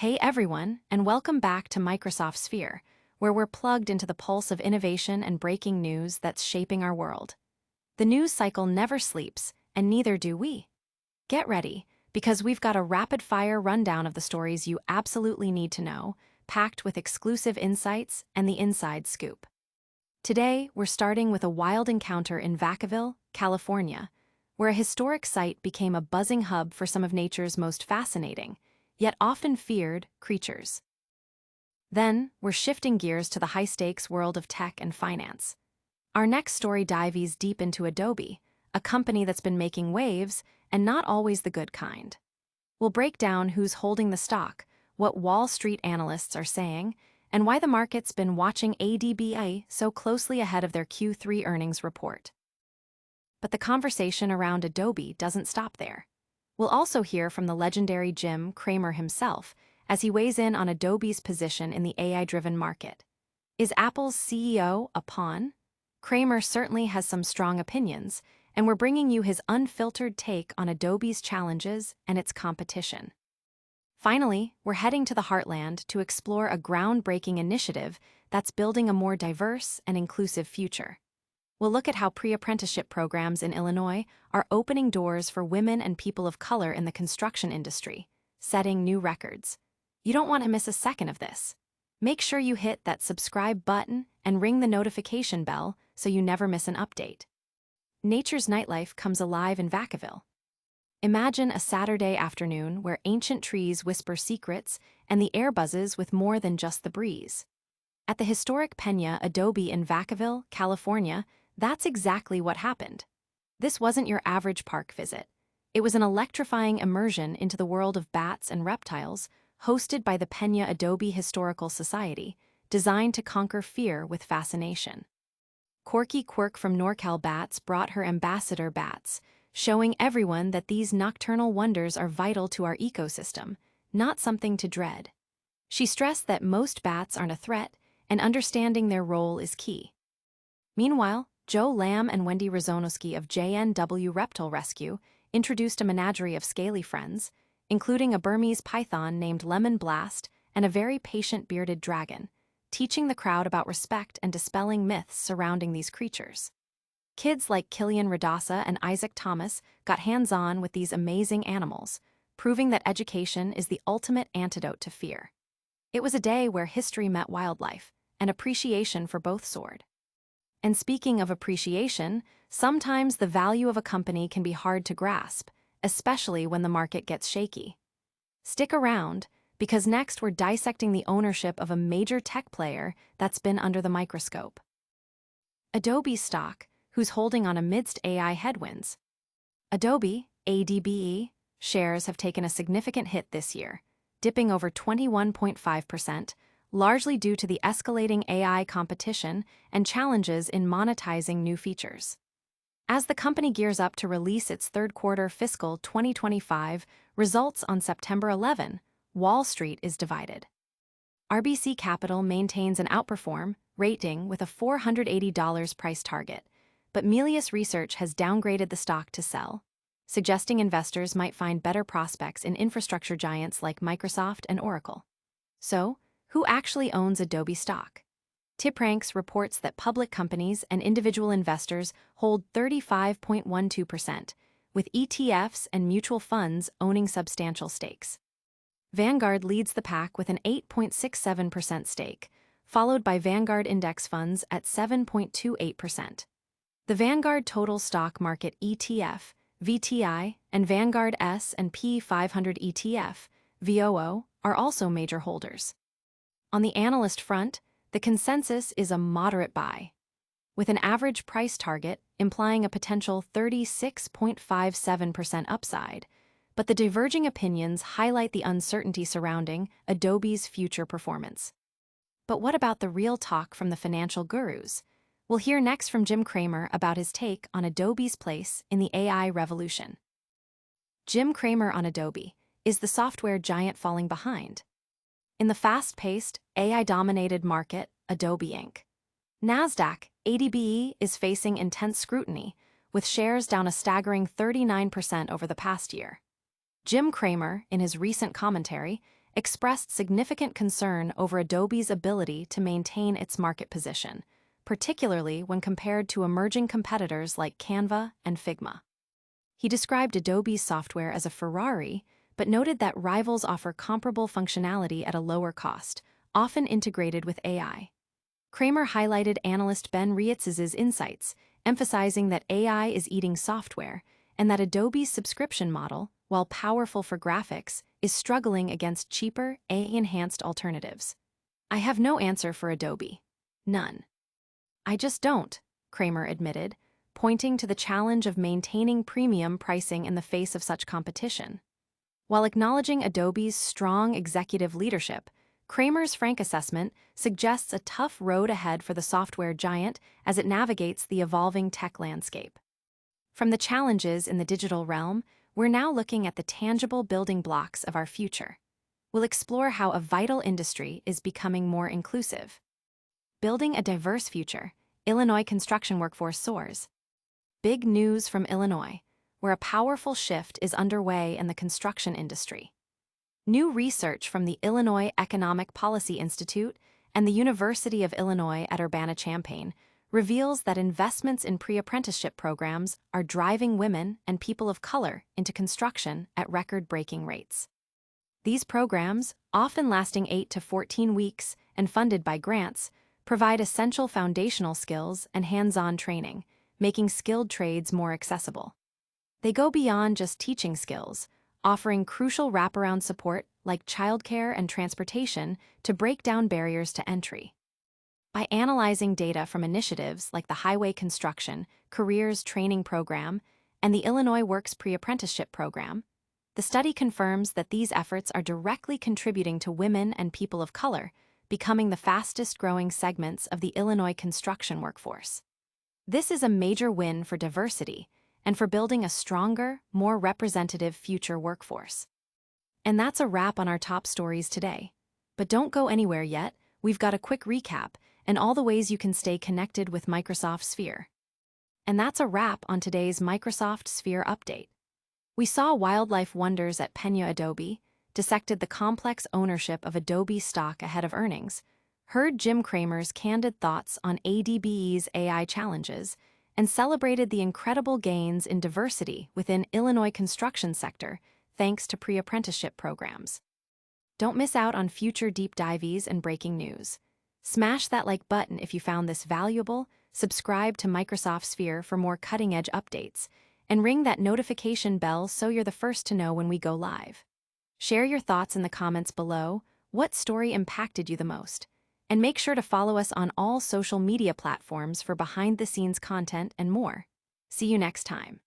Hey everyone, and welcome back to Microsoft Sphere, where we're plugged into the pulse of innovation and breaking news that's shaping our world. The news cycle never sleeps, and neither do we. Get ready, because we've got a rapid-fire rundown of the stories you absolutely need to know, packed with exclusive insights and the inside scoop. Today, we're starting with a wild encounter in Vacaville, California, where a historic site became a buzzing hub for some of nature's most fascinating, yet often feared, creatures. Then, we're shifting gears to the high-stakes world of tech and finance. Our next story dives deep into Adobe, a company that's been making waves, and not always the good kind. We'll break down who's holding the stock, what Wall Street analysts are saying, and why the market's been watching ADBE so closely ahead of their Q3 earnings report. But the conversation around Adobe doesn't stop there. We'll also hear from the legendary Jim Cramer himself as he weighs in on Adobe's position in the AI-driven market. Is Apple's CEO a pawn? Cramer certainly has some strong opinions, and we're bringing you his unfiltered take on Adobe's challenges and its competition. Finally, we're heading to the heartland to explore a groundbreaking initiative that's building a more diverse and inclusive future. We'll look at how pre-apprenticeship programs in Illinois are opening doors for women and people of color in the construction industry, setting new records. You don't want to miss a second of this. Make sure you hit that subscribe button and ring the notification bell so you never miss an update. Nature's nightlife comes alive in Vacaville. Imagine a Saturday afternoon where ancient trees whisper secrets and the air buzzes with more than just the breeze. At the historic Peña Adobe in Vacaville, California, that's exactly what happened. This wasn't your average park visit. It was an electrifying immersion into the world of bats and reptiles, hosted by the Peña Adobe Historical Society, designed to conquer fear with fascination. Corky Quirk from NorCal Bats brought her ambassador bats, showing everyone that these nocturnal wonders are vital to our ecosystem, not something to dread. She stressed that most bats aren't a threat, and understanding their role is key. Meanwhile, Joe Lamb and Wendy Rozonowski of JNW Reptile Rescue introduced a menagerie of scaly friends, including a Burmese python named Lemon Blast and a very patient bearded dragon, teaching the crowd about respect and dispelling myths surrounding these creatures. Kids like Killian Radassa and Isaac Thomas got hands-on with these amazing animals, proving that education is the ultimate antidote to fear. It was a day where history met wildlife, and appreciation for both soared. And speaking of appreciation, sometimes the value of a company can be hard to grasp, especially when the market gets shaky. Stick around, because next we're dissecting the ownership of a major tech player that's been under the microscope. Adobe stock, who's holding on amidst AI headwinds. Adobe, ADBE, shares have taken a significant hit this year, dipping over 21.5%, largely due to the escalating AI competition and challenges in monetizing new features. As the company gears up to release its third-quarter fiscal 2025 results on September 11, Wall Street is divided. RBC Capital maintains an outperform rating with a $480 price target, but Melius Research has downgraded the stock to sell, suggesting investors might find better prospects in infrastructure giants like Microsoft and Oracle. So, who actually owns Adobe stock? TipRanks reports that public companies and individual investors hold 35.12%, with ETFs and mutual funds owning substantial stakes. Vanguard leads the pack with an 8.67% stake, followed by Vanguard Index Funds at 7.28%. The Vanguard Total Stock Market ETF, VTI, and Vanguard S&P 500 ETF, VOO, are also major holders. On the analyst front, the consensus is a moderate buy, with an average price target implying a potential 36.57% upside, but the diverging opinions highlight the uncertainty surrounding Adobe's future performance. But what about the real talk from the financial gurus? We'll hear next from Jim Cramer about his take on Adobe's place in the AI revolution. Jim Cramer on Adobe: is the software giant falling behind? In the fast-paced, AI-dominated market, Adobe Inc. NASDAQ, ADBE is facing intense scrutiny, with shares down a staggering 39% over the past year. Jim Cramer, in his recent commentary, expressed significant concern over Adobe's ability to maintain its market position, particularly when compared to emerging competitors like Canva and Figma. He described Adobe's software as a Ferrari, but noted that rivals offer comparable functionality at a lower cost, often integrated with AI. Cramer highlighted analyst Ben Rietz's insights, emphasizing that AI is eating software, and that Adobe's subscription model, while powerful for graphics, is struggling against cheaper, AI-enhanced alternatives. "I have no answer for Adobe. None. I just don't," Cramer admitted, pointing to the challenge of maintaining premium pricing in the face of such competition. While acknowledging Adobe's strong executive leadership, Cramer's frank assessment suggests a tough road ahead for the software giant as it navigates the evolving tech landscape. From the challenges in the digital realm, we're now looking at the tangible building blocks of our future. We'll explore how a vital industry is becoming more inclusive. Building a diverse future, Illinois construction workforce soars. Big news from Illinois, where a powerful shift is underway in the construction industry. New research from the Illinois Economic Policy Institute and the University of Illinois at Urbana-Champaign reveals that investments in pre-apprenticeship programs are driving women and people of color into construction at record-breaking rates. These programs, often lasting 8 to 14 weeks and funded by grants, provide essential foundational skills and hands-on training, making skilled trades more accessible. They go beyond just teaching skills, offering crucial wraparound support like childcare and transportation to break down barriers to entry. By analyzing data from initiatives like the Highway Construction Careers Training Program and the Illinois Works Pre-Apprenticeship Program, the study confirms that these efforts are directly contributing to women and people of color becoming the fastest-growing segments of the Illinois construction workforce. This is a major win for diversity and for building a stronger, more representative future workforce. And that's a wrap on our top stories today. But don't go anywhere yet, we've got a quick recap and all the ways you can stay connected with Microsoft Sphere. And that's a wrap on today's Microsoft Sphere update. We saw wildlife wonders at Peña Adobe, dissected the complex ownership of Adobe stock ahead of earnings, heard Jim Cramer's candid thoughts on ADBE's AI challenges, and celebrated the incredible gains in diversity within Illinois construction sector thanks to pre-apprenticeship programs. Don't miss out on future deep dives and breaking news. Smash that like button if you found this valuable, subscribe to Microsoft Sphere for more cutting-edge updates, and ring that notification bell so you're the first to know when we go live. Share your thoughts in the comments below. What story impacted you the most? And make sure to follow us on all social media platforms for behind-the-scenes content and more. See you next time.